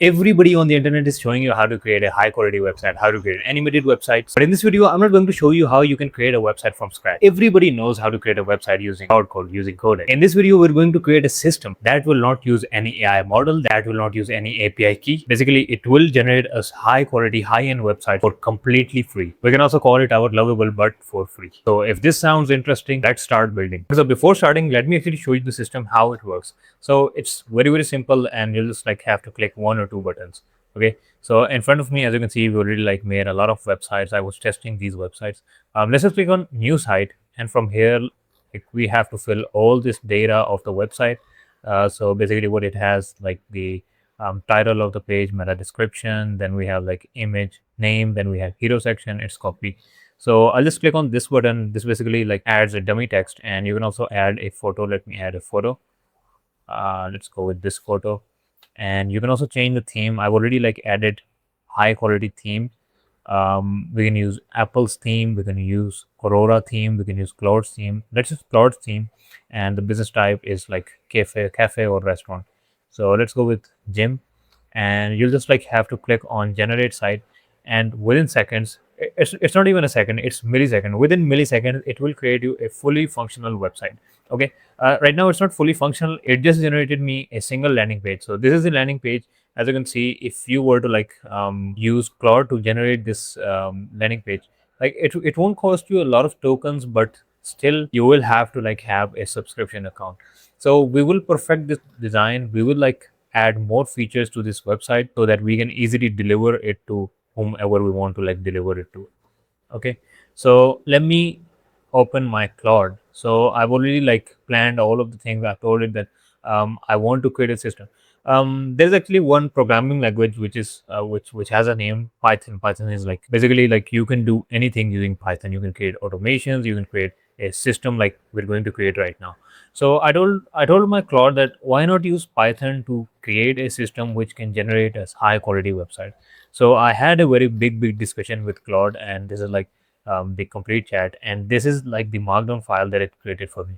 Everybody on the internet is showing you how to create a high quality website, how to create animated websites. But in this video, I'm not going to show you how you can create a website from scratch. Everybody knows how to create a website using Claude Code, using coding. In this video, we're going to create a system that will not use any AI model, that will not use any API key. Basically, it will generate a high quality, high end website for completely free. We can also call it our Lovable, but for free. So if this sounds interesting, let's start building. So before starting, let me actually show you the system, how it works. So it's very simple, and you'll just like have to click one or two buttons. Okay, so in front of me, as you can see, we already like made a lot of websites. I was testing these websites. Let's just click on new site, and from here like we have to fill all this data of the website. So basically what it has, like the title of the page, meta description, then we have like image name, then we have hero section, it's copy. So I'll just click on this button. This basically like adds a dummy text, and you can also add a photo. Let me add a photo. Let's go with this photo, and you can also change the theme. I've already like added high quality theme. We can use Apple's theme, we can use Aurora theme, we can use Claude's theme. Let's use Claude's theme, and the business type is like cafe or restaurant. So let's go with gym, and you'll just like have to click on generate site, and within seconds, it's not even a second, it's millisecond. Within milliseconds, it will create you a fully functional website. Okay, right now it's not fully functional, it just generated me a single landing page. So this is the landing page. As you can see, if you were to like use Claude to generate this landing page, like it won't cost you a lot of tokens, but still you will have to like have a subscription account. So we will perfect this design, we will like add more features to this website so that we can easily deliver it to whomever we want to like deliver it to. Okay, so let me open my Claude. So I've already like planned all of the things. I've told it that I want to create a system. There's actually one programming language which is which has a name, Python. Python is like basically like you can do anything using Python. You can create automations, you can create a system like we're going to create right now. So I told my Claude that why not use Python to create a system which can generate a high quality website. So I had a very big discussion with Claude, and this is like the complete chat, and this is like the markdown file that it created for me.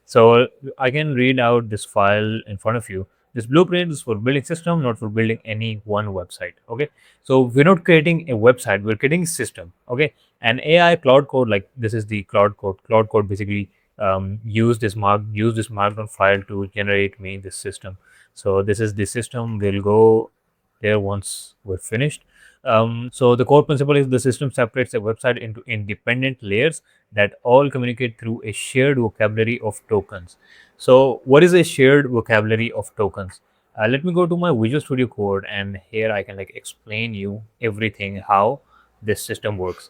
So I can read out this file in front of you. This blueprint is for building system, not for building any one website. Okay, so we're not creating a website, we're creating a system. Okay, and AI Cloud Code, like this is the Cloud Code. Cloud Code basically use this markdown file to generate me this system. So this is the system. We'll go there once we're finished. So the core principle is the system separates a website into independent layers that all communicate through a shared vocabulary of tokens. So what is a shared vocabulary of tokens? Let me go to my Visual Studio Code, and here I can like explain you everything how this system works.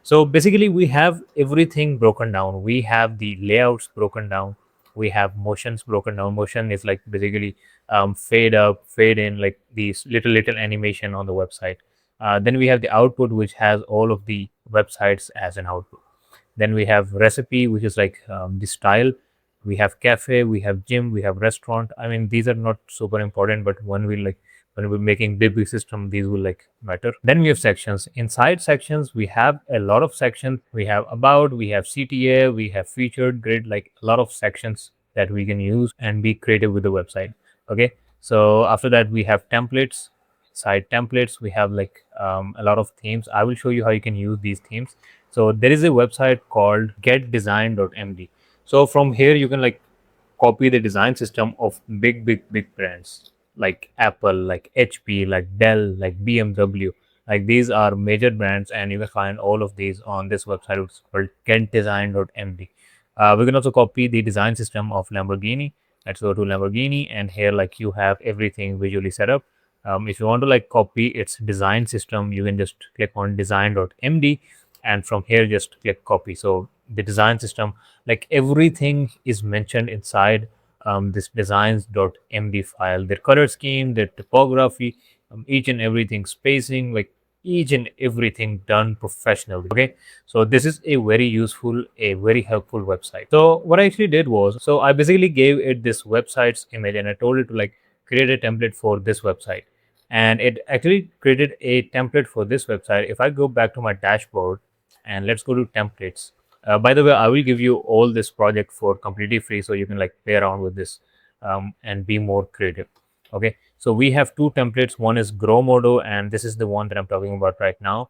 So basically, we have everything broken down. We have the layouts broken down. We have motions broken down. Motion is like basically fade up, fade in, like these little animation on the website. Then we have the output, which has all of the websites as an output. Then we have recipe, which is like the style. We have cafe, we have gym, we have restaurant. I mean, these are not super important, but when we're making big system, these will like matter. Then we have sections. Inside sections, we have a lot of sections. We have about, we have CTA, we have featured, grid, like a lot of sections that we can use and be creative with the website. Okay. So after that, we have templates. Side templates, we have like a lot of themes. I will show you how you can use these themes. So there is a website called getdesign.md. So from here you can like copy the design system of big brands like Apple, like HP, like Dell, like BMW. Like these are major brands, and you can find all of these on this website, which is called getdesign.md. We can also copy the design system of Lamborghini. Let's go to Lamborghini, and here like you have everything visually set up. If you want to like copy its design system, you can just click on design.md, and from here just click copy. So the design system, like everything is mentioned inside this designs.md file, their color scheme, their typography, each and everything, spacing, like each and everything done professionally. Okay, so this is a very useful, a very helpful website. So what I actually did was, so I basically gave it this website's image, and I told it to like create a template for this website, and it actually created a template for this website. If I go back to my dashboard and let's go to templates. By the way, I will give you all this project for completely free, so you can like play around with this and be more creative. Okay, So we have two templates. One is Grow Modo, and this is the one that I'm talking about right now.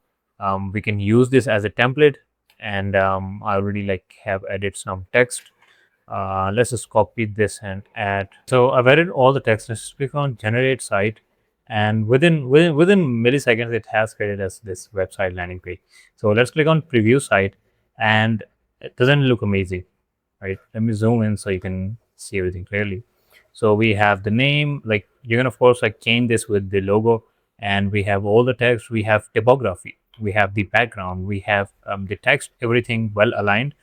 We can use this as a template, and I already like have added some text. Let's just copy this and add. So I've added all the text. Let's click on generate site, and within milliseconds it has created us this website landing page. So let's click on preview site, and it doesn't look amazing, right? Let me zoom in so you can see everything clearly. So we have the name, like you can of course like change this with the logo, and we have all the text. We have typography, we have the background, we have the text, everything well aligned.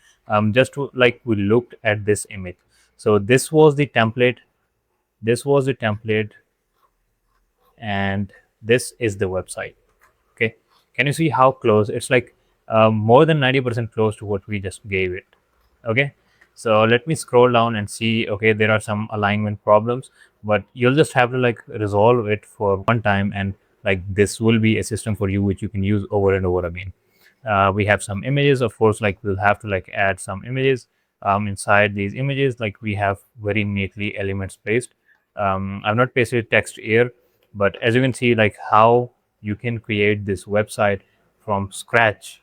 Just to, like, we looked at this image. So this was the template, this was the template, and this is the website. Okay, can you see how close it's like? More than 90% close to what we just gave it. Okay, so let me scroll down and see. Okay, there are some alignment problems, but you'll just have to like resolve it for one time, and like this will be a system for you which you can use over and over again. We have some images, of course, like we'll have to like add some images. Inside these images, like we have very neatly elements placed. I've not pasted text here, but as you can see, like how you can create this website from scratch,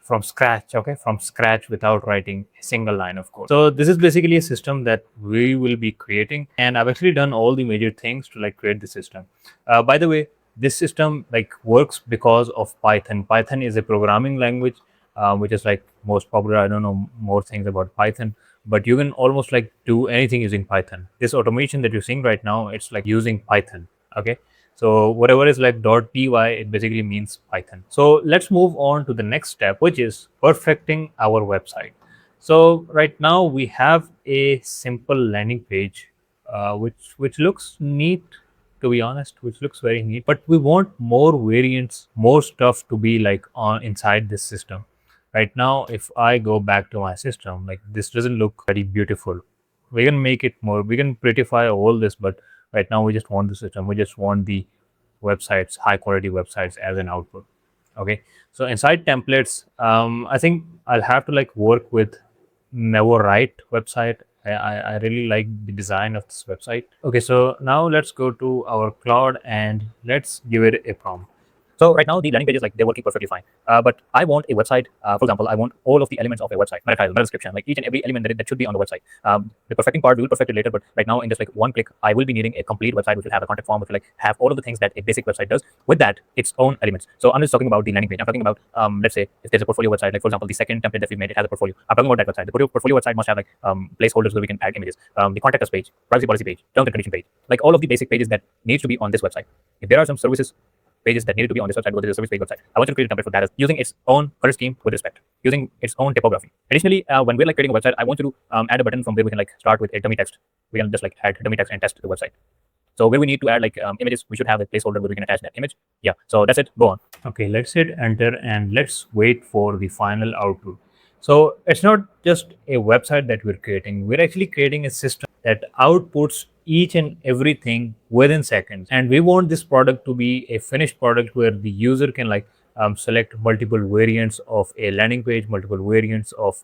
okay, from scratch, without writing a single line of code. So this is basically a system that we will be creating, and I've actually done all the major things to like create the system. By the way, this system like works because of Python is a programming language, which is like most popular. I don't know more things about Python, but you can almost like do anything using Python. This automation that you're seeing right now, it's like using Python. Okay, so whatever is like .py, it basically means Python. So let's move on to the next step, which is perfecting our website. So right now we have a simple landing page, which looks neat, to be honest, which looks very neat. But we want more variants, more stuff to be like on inside this system. Right now, if I go back to my system, like this doesn't look very beautiful. We can make it more. We can prettify all this, but right now we just want the system. We just want the websites, high quality websites as an output. Okay, so inside templates, I think I'll have to like work with never write website. I really like the design of this website. Okay, so now let's go to our Claude and let's give it a prompt. So right now the landing pages, like they're working perfectly fine. But I want a website. For example, I want all of the elements of a website, meta title, meta description, like each and every element that should be on the website. The perfecting part we will perfect it later, but right now in just like one click, I will be needing a complete website which will have a contact form, which will like have all of the things that a basic website does. With that, its own elements. So I'm just talking about the landing page. I'm talking about let's say if there's a portfolio website, like for example the second template that we made, it has a portfolio. I'm talking about that website. The portfolio website must have like placeholders where we can add images. The contact us page, privacy policy page, terms and condition page, like all of the basic pages that needs to be on this website. If there are some services pages that needed to be on this website, whether it's a service page website, I want you to create a template for that as using its own color scheme with respect, using its own typography. Additionally, when we're like creating a website, I want you to add a button from where we can like start with a dummy text. We can just like add dummy text and test the website. So where we need to add like images, we should have a placeholder where we can attach that image. Yeah, so that's it. Go on. Okay, let's hit enter and let's wait for the final output. So it's not just a website that we're creating. We're actually creating a system that outputs each and everything within seconds. And we want this product to be a finished product where the user can like select multiple variants of a landing page, multiple variants of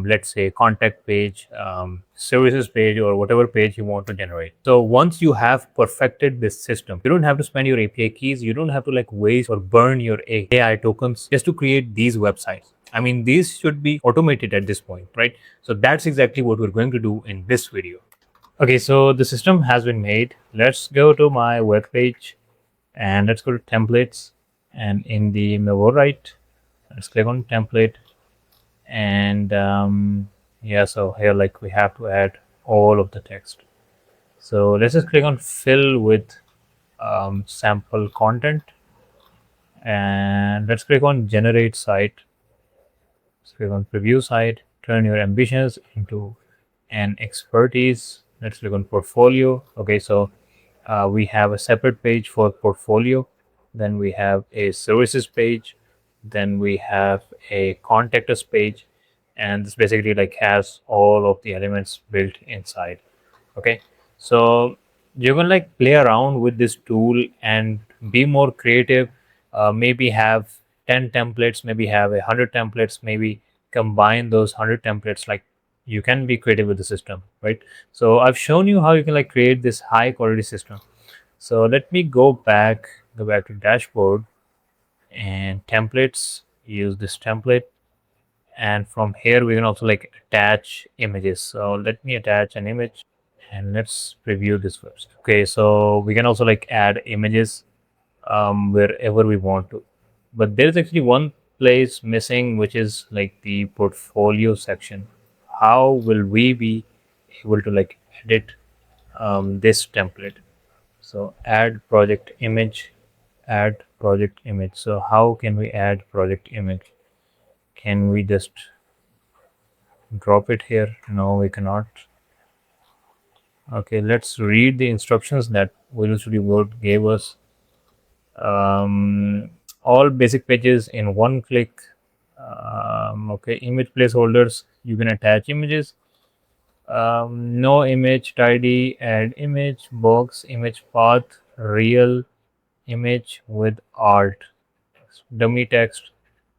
let's say contact page, services page, or whatever page you want to generate. So once you have perfected this system, you don't have to spend your API keys, you don't have to like waste or burn your AI tokens just to create these websites. I mean, these should be automated at this point, right? So that's exactly what we're going to do in this video. Okay, so the system has been made. Let's go to my web page and let's go to templates, and in the right, let's click on template. And yeah, so here like we have to add all of the text. So let's just click on fill with sample content, and let's click on generate site. Let's click on preview site, turn your ambitions into an expertise. Let's click on portfolio. Okay, so we have a separate page for portfolio, then we have a services page, then we have a contact us page, and this basically like has all of the elements built inside. Okay, so you can like play around with this tool and be more creative. Maybe have 10 templates, maybe have 100 templates, maybe combine those 100 templates. Like you can be creative with the system, right? So I've shown you how you can like create this high quality system. So let me go back to dashboard and templates, use this template. And from here, we can also like attach images. So let me attach an image and let's preview this first. Okay, so we can also like add images wherever we want to. But there is actually one place missing, which is like the portfolio section. How will we be able to like edit this template? So add project image, add project image. So how can we add project image? Can we just drop it here? No, we cannot. Okay, let's read the instructions that Visual Studio Code gave us. All basic pages in one click. Okay, image placeholders, you can attach images. No image tidy, add image box, image path, real image with art, dummy text,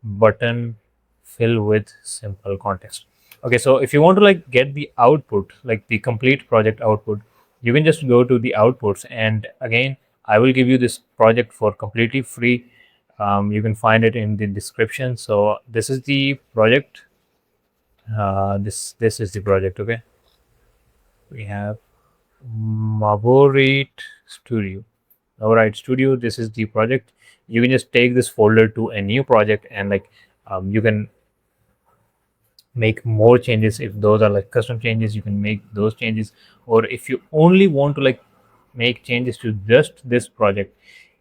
button, fill with simple context. Okay, so if you want to like get the output, like the complete project output, you can just go to the outputs, and again I will give you this project for completely free. You can find it in the description. So this is the project. This is the project. Okay, we have Mavorite Studio. All right, Studio. This is the project. You can just take this folder to a new project, and like you can make more changes. If those are like custom changes, you can make those changes. Or if you only want to like make changes to just this project,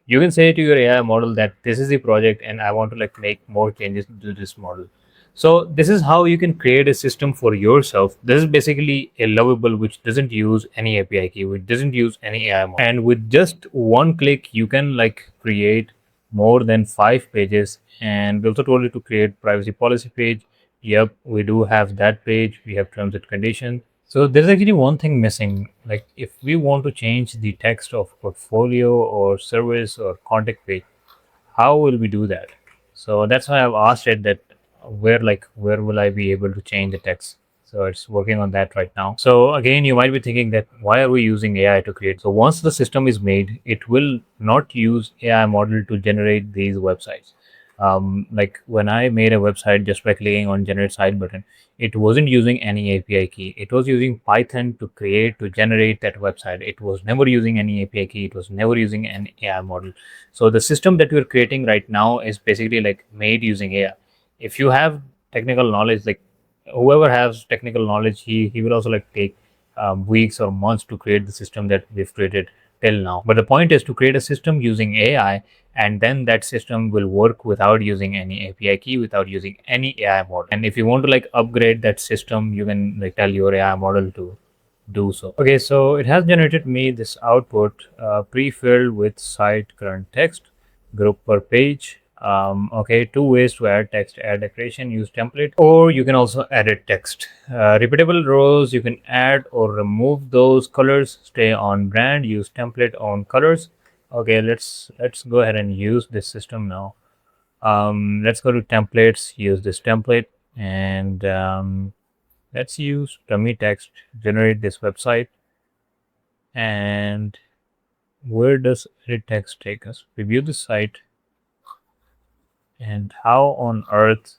you can say to your AI model that this is the project and I want to like make more changes to this model. So this is how you can create a system for yourself. This is basically a Lovable which doesn't use any API key, which doesn't use any AI model. And with just one click, you can like create more than 5 pages. And we also told you to create privacy policy page. Yep, we do have that page. We have terms and conditions. So there's actually one thing missing. Like if we want to change the text of portfolio or service or contact page, how will we do that? So that's why I've asked it that where will I be able to change the text? So it's working on that right now. So again, you might be thinking that why are we using AI to create? So once the system is made, it will not use AI model to generate these websites. Like when I made a website just by clicking on generate site button, it wasn't using any API key. It was using Python to generate that website. It was never using any API key. It was never using an AI model. So the system that we're creating right now is basically like made using AI. If you have technical knowledge, like whoever has technical knowledge, he will also like take weeks or months to create the system that we've created till now. But the point is to create a system using AI, and then that system will work without using any API key, without using any AI model. And if you want to like upgrade that system, you can like tell your AI model to do so. Okay, so it has generated me this output pre-filled with site current text, group per page. Okay, two ways to add text: add decoration, use template, or you can also edit text. Repeatable rows, you can add or remove those colors. Stay on brand, use template on colors. Okay, let's go ahead and use this system now. Let's go to templates, use this template, and let's use dummy text, generate this website. And where does edit text take us? Review the site. And how on earth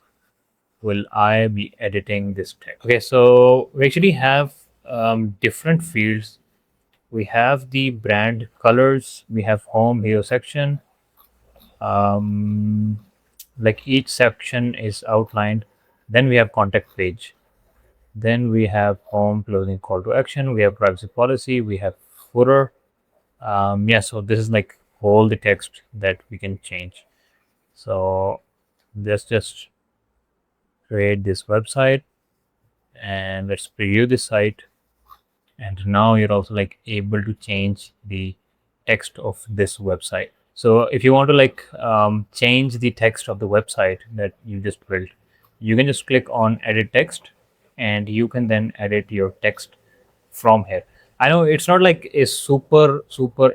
will I be editing this text? Okay, so we actually have different fields. We have the brand colors, we have home hero section. Like each section is outlined. Then we have contact page. Then we have home, closing, call to action. We have privacy policy. We have footer. Yeah, so this is like all the text that we can change. So let's just create this website and let's preview this site. And now you're also like able to change the text of this website. So if you want to like change the text of the website that you just built, you can just click on edit text, and you can then edit your text from here. I know it's not like a super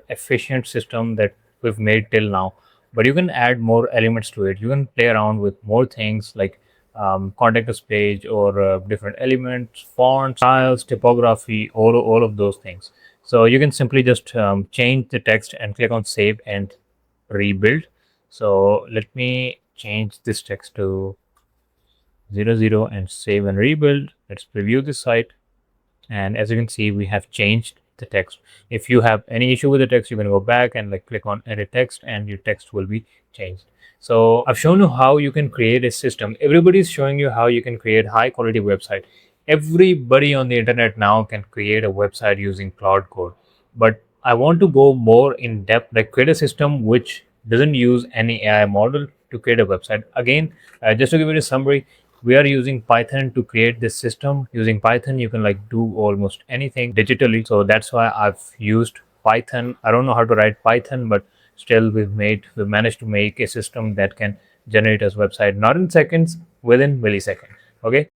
efficient system that we've made till now, but you can add more elements to it. You can play around with more things like contact us page or different elements, fonts, styles, typography, all of those things. So you can simply just change the text and click on save and rebuild. So let me change this text to 00 and save and rebuild. Let's preview this site. And as you can see, we have changed the text. If you have any issue with the text, you can go back and like click on edit text and your text will be changed. So I've shown you how you can create a system. Everybody's showing you how you can create high quality website. Everybody on the internet now can create a website using Claude Code. But I want to go more in depth, like create a system which doesn't use any AI model to create a website. Again, just to give you a summary, we are using Python to create this system. Using Python, you can like do almost anything digitally. So that's why I've used Python. I don't know how to write Python, but still we've managed to make a system that can generate us website not in seconds, within milliseconds. Okay,